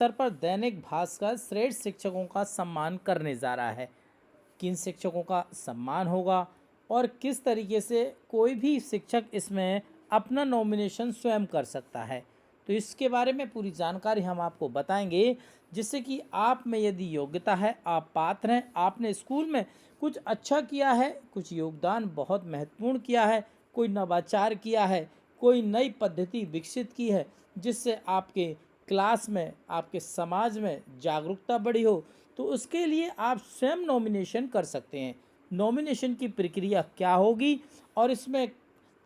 स्तर पर दैनिक भास्कर श्रेष्ठ शिक्षकों का सम्मान करने जा रहा है। किन शिक्षकों का सम्मान होगा और किस तरीके से कोई भी शिक्षक इसमें अपना नॉमिनेशन स्वयं कर सकता है, तो इसके बारे में पूरी जानकारी हम आपको बताएंगे, जिससे कि आप में यदि योग्यता है, आप पात्र हैं, आपने स्कूल में कुछ अच्छा किया है, कुछ योगदान बहुत महत्वपूर्ण किया है, कोई नवाचार किया है, कोई नई पद्धति विकसित की है, जिससे आपके क्लास में, आपके समाज में जागरूकता बढ़ी हो, तो उसके लिए आप स्वयं नॉमिनेशन कर सकते हैं। नॉमिनेशन की प्रक्रिया क्या होगी और इसमें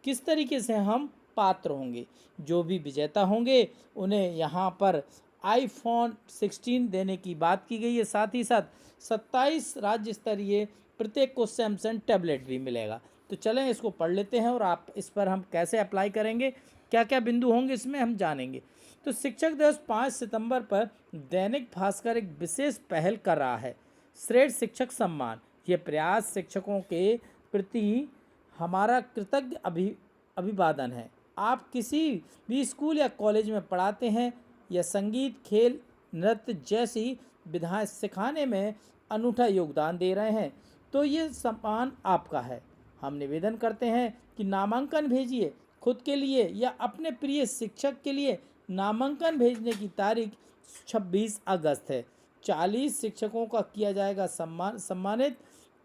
किस तरीके से हम पात्र होंगे। जो भी विजेता होंगे उन्हें यहाँ पर आईफोन 16 देने की बात की गई है। साथ ही साथ 27 राज्य स्तरीय प्रत्येक को सैमसंग टैबलेट भी मिलेगा। तो चलें इसको पढ़ लेते हैं और आप इस पर हम कैसे अप्लाई करेंगे, क्या क्या बिंदु होंगे इसमें हम जानेंगे। तो शिक्षक दिवस 5 सितंबर पर दैनिक भास्कर एक विशेष पहल कर रहा है, श्रेष्ठ शिक्षक सम्मान। ये प्रयास शिक्षकों के प्रति हमारा कृतज्ञ अभिवादन है। आप किसी भी स्कूल या कॉलेज में पढ़ाते हैं या संगीत, खेल, नृत्य जैसी विधाएं सिखाने में अनूठा योगदान दे रहे हैं, तो ये सम्मान आपका है। हम निवेदन करते हैं कि नामांकन भेजिए। खुद के लिए या अपने प्रिय शिक्षक के लिए नामांकन भेजने की तारीख 26 अगस्त है। 40 शिक्षकों का किया जाएगा सम्मानित।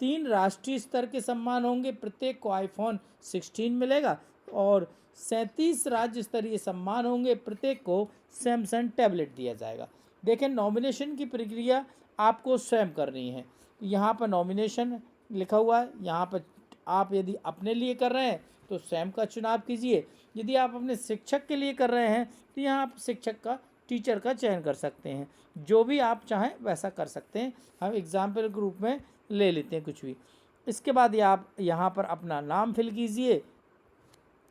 3 राष्ट्रीय स्तर के सम्मान होंगे, प्रत्येक को आईफोन 16 मिलेगा और 37 राज्य स्तरीय सम्मान होंगे, प्रत्येक को सैमसंग टैबलेट दिया जाएगा। देखें, नॉमिनेशन की प्रक्रिया आपको स्वयं करनी है। यहाँ पर नॉमिनेशन लिखा हुआ है, यहाँ पर आप यदि अपने लिए कर रहे हैं तो स्वयं का चुनाव कीजिए। यदि आप अपने शिक्षक के लिए कर रहे हैं तो यहाँ आप शिक्षक का, टीचर का चयन कर सकते हैं। जो भी आप चाहें वैसा कर सकते हैं। हम एग्जाम्पल के रूप में ले लेते हैं कुछ भी। इसके बाद ये आप यहाँ पर अपना नाम फिल कीजिए।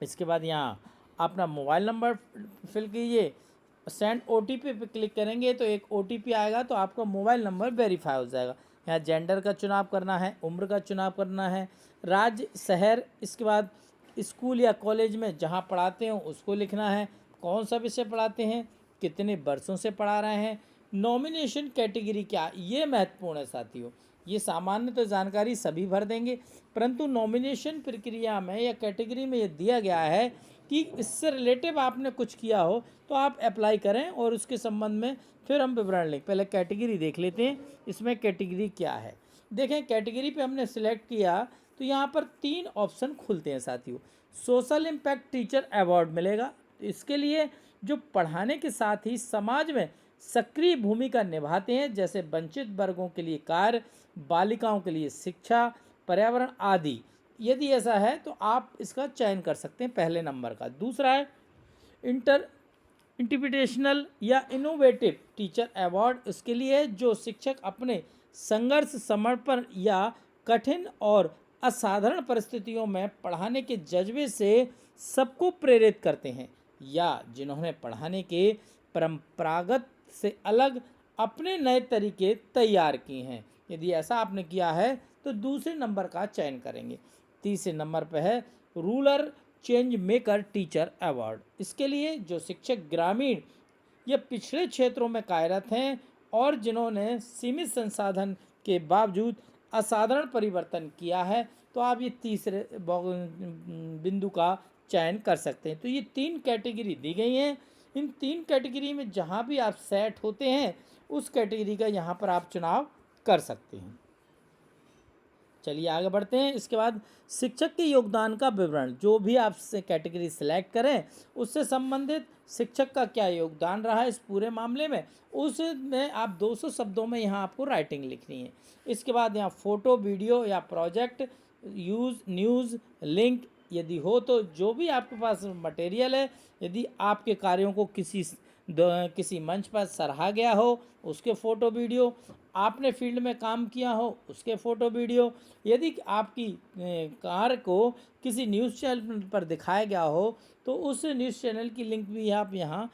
इसके बाद यहाँ अपना मोबाइल नंबर फिल कीजिए। सेंड OTP पे क्लिक करेंगे तो एक OTP आएगा, तो आपका मोबाइल नंबर वेरीफाई हो जाएगा। यहाँ जेंडर का चुनाव करना है, उम्र का चुनाव करना है, राज्य, शहर, इसके बाद स्कूल या कॉलेज में जहाँ पढ़ाते हो उसको लिखना है, कौन सा विषय पढ़ाते हैं, कितने वर्षों से पढ़ा रहे हैं, नॉमिनेशन कैटेगरी क्या, ये महत्वपूर्ण है साथियों। ये सामान्य तो जानकारी सभी भर देंगे, परंतु नॉमिनेशन प्रक्रिया में या कैटेगरी में ये दिया गया है कि इससे रिलेटिव आपने कुछ किया हो तो आप अप्लाई करें और उसके संबंध में फिर हम विवरण लें। पहले कैटेगरी देख लेते हैं, इसमें कैटेगरी क्या है। देखें, कैटेगरी पे हमने सिलेक्ट किया तो यहाँ पर 3 ऑप्शन खुलते हैं साथियों। सोशल इम्पैक्ट टीचर अवार्ड मिलेगा, तो इसके लिए जो पढ़ाने के साथ ही समाज में सक्रिय भूमिका निभाते हैं, जैसे वंचित वर्गों के लिए कार्य, बालिकाओं के लिए शिक्षा, पर्यावरण आदि। यदि ऐसा है तो आप इसका चयन कर सकते हैं पहले नंबर का। दूसरा है इंटरप्रिटेशनल या इनोवेटिव टीचर अवार्ड, इसके लिए जो शिक्षक अपने संघर्ष, समर्पण या कठिन और असाधारण परिस्थितियों में पढ़ाने के जज्बे से सबको प्रेरित करते हैं, या जिन्होंने पढ़ाने के परंपरागत से अलग अपने नए तरीके तैयार किए हैं। यदि ऐसा आपने किया है तो दूसरे नंबर का चयन करेंगे। तीसरे नंबर पर है rural change maker teacher award. इसके लिए जो शिक्षक ग्रामीण या पिछड़े क्षेत्रों में कार्यरत हैं और जिन्होंने सीमित संसाधन के बावजूद असाधारण परिवर्तन किया है, तो आप ये तीसरे बिंदु का चयन कर सकते हैं। तो ये 3 कैटेगरी दी गई हैं। इन 3 कैटेगरी में जहाँ भी आप सेट होते हैं उस कैटेगरी का यहाँ पर आप चुनाव कर सकते हैं। चलिए आगे बढ़ते हैं। इसके बाद शिक्षक के योगदान का विवरण, जो भी आप कैटेगरी सिलेक्ट करें उससे संबंधित शिक्षक का क्या योगदान रहा है इस पूरे मामले में, उसमें आप 200 शब्दों में यहाँ आपको राइटिंग लिखनी है। इसके बाद यहाँ फ़ोटो, वीडियो या प्रोजेक्ट यूज़, न्यूज़, लिंक यदि हो तो जो भी आपके पास मटेरियल है, यदि आपके कार्यों को किसी मंच पर सराहा गया हो उसके फ़ोटो वीडियो, आपने फील्ड में काम किया हो उसके फ़ोटो वीडियो, यदि आपकी कार्य को किसी न्यूज़ चैनल पर दिखाया गया हो तो उस न्यूज़ चैनल की लिंक भी आप यहाँ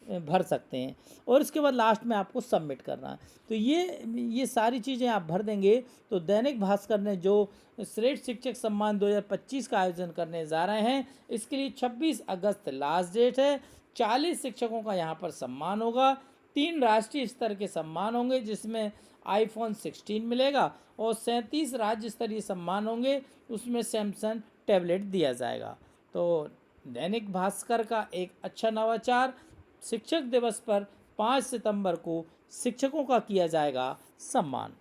भर सकते हैं। और इसके बाद लास्ट में आपको सबमिट करना है। तो ये सारी चीज़ें आप भर देंगे तो दैनिक भास्कर ने जो श्रेष्ठ शिक्षक सम्मान 2025 का आयोजन करने जा रहे हैं, इसके लिए 26 अगस्त लास्ट डेट है। 40 शिक्षकों का यहाँ पर सम्मान होगा। 3 राष्ट्रीय स्तर के सम्मान होंगे जिसमें आईफोन 16 मिलेगा और 37 राज्य स्तरीय सम्मान होंगे, उसमें सैमसंग टैबलेट दिया जाएगा। तो दैनिक भास्कर का एक अच्छा नवाचार, शिक्षक दिवस पर 5 सितंबर को शिक्षकों का किया जाएगा सम्मान।